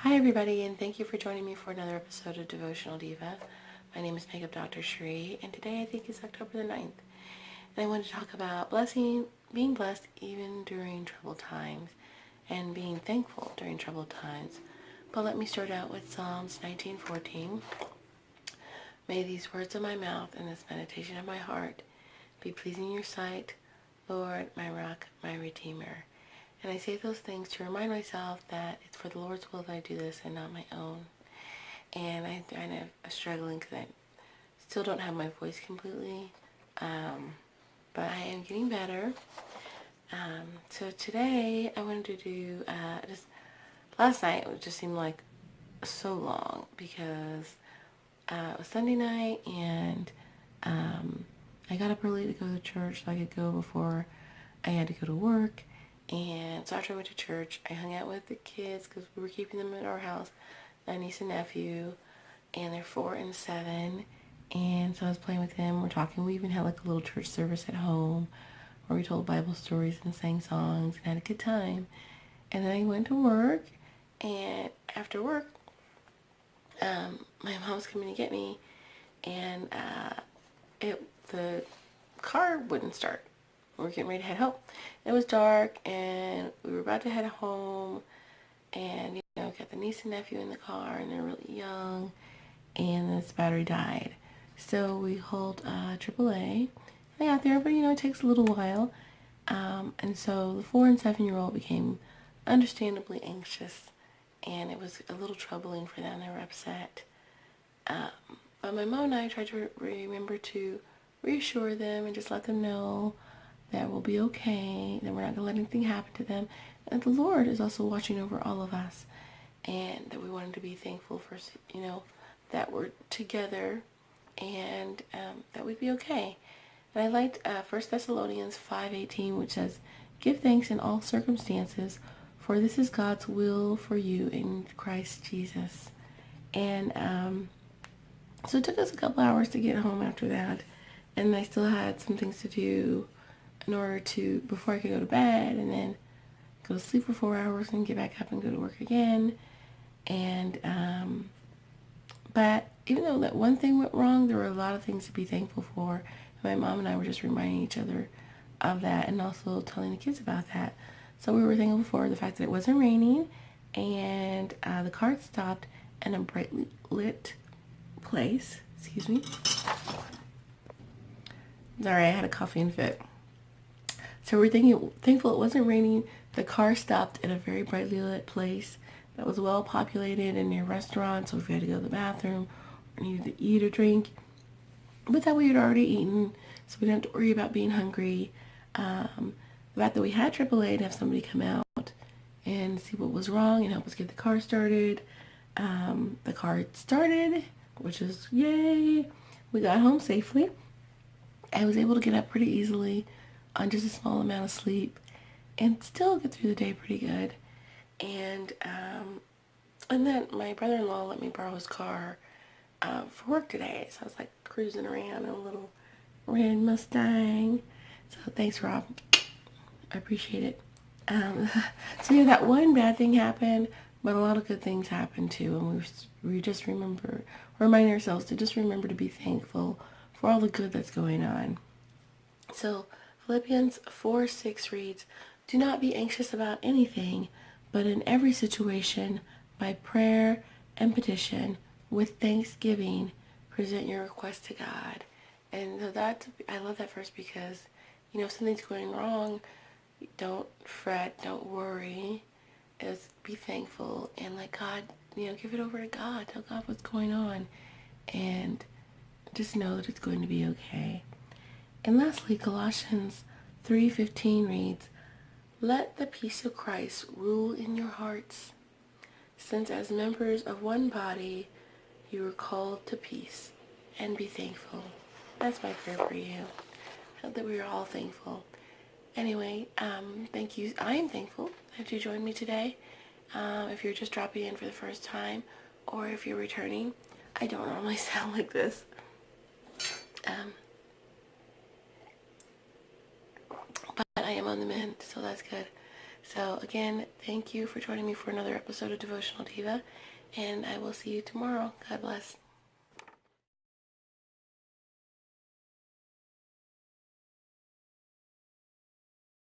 Hi everybody, and thank you for joining me for another episode of Devotional Diva. My name is Makeup Dr. Sheree, and today I think is October the 9th. And I want to talk about being blessed even during troubled times, and being thankful during troubled times. But let me start out with Psalms 19:14. May these words of my mouth and this meditation of my heart be pleasing in your sight, Lord, my rock, my redeemer. And I say those things to remind myself that it's for the Lord's will that I do this and not my own. And I'm kind of struggling because I still don't have my voice completely. But I am getting better. So today I wanted to do, last night it just seemed like so long because it was Sunday night and I got up early to go to church so I could go before I had to go to work. And so after I went to church, I hung out with the kids because we were keeping them at our house, my niece and nephew, and they're 4 and 7. And so I was playing with them, we're talking. We even had like a little church service at home where we told Bible stories and sang songs and had a good time. And then I went to work, and after work, my mom was coming to get me, and the car wouldn't start. We were getting ready to head home. It was dark, and we were about to head home, and got the niece and nephew in the car, and they're really young, and this battery died. So we called AAA. I got there, but it takes a little while. And so the 4 and 7-year-old became understandably anxious, and it was a little troubling for them. They were upset. But my mom and I tried to remember to reassure them and just let them know that we'll be okay, that we're not going to let anything happen to them, and the Lord is also watching over all of us, and that we wanted to be thankful for, that we're together, and that we'd be okay. And I liked 1 Thessalonians 5:18, which says, "Give thanks in all circumstances, for this is God's will for you in Christ Jesus." And so it took us a couple hours to get home after that, and I still had some things to do in order to, before I could go to bed, and then go to sleep for 4 hours and get back up and go to work again. And but even though that one thing went wrong, there were a lot of things to be thankful for. And my mom and I were just reminding each other of that, and also telling the kids about that. So we were thankful for the fact that it wasn't raining, and the car stopped in a brightly lit place. Excuse me. Sorry, I had a coughing fit. So we're thankful it wasn't raining. The car stopped in a very brightly lit place that was well populated and near restaurants. So if we had to go to the bathroom or needed to eat or drink, but that we had already eaten, so we didn't have to worry about being hungry. The fact that we had AAA to have somebody come out and see what was wrong and help us get the car started. The car started, which is yay. We got home safely. I was able to get up pretty easily on just a small amount of sleep and still get through the day pretty good. And then my brother-in-law let me borrow his car for work today. So I was like cruising around in a little red Mustang. So thanks, Rob. I appreciate it. So yeah, that one bad thing happened, but a lot of good things happened too. And we just remind ourselves to just remember to be thankful for all the good that's going on. So Philippians 4:6 reads, "Do not be anxious about anything, but in every situation, by prayer and petition, with thanksgiving, present your request to God." And so I love that verse because, if something's going wrong, don't fret, don't worry. Just be thankful and let God, give it over to God. Tell God what's going on, and just know that it's going to be okay. And lastly, Colossians 3:15 reads, "Let the peace of Christ rule in your hearts, since as members of one body you are called to peace, and be thankful." That's my prayer for you. I hope that we are all thankful. Anyway, thank you. I am thankful that you joined me today. If you're just dropping in for the first time, or if you're returning, I don't normally sound like this. But I am on the mend, so that's good. So again, thank you for joining me for another episode of Devotional Diva, and I will see you tomorrow. God bless.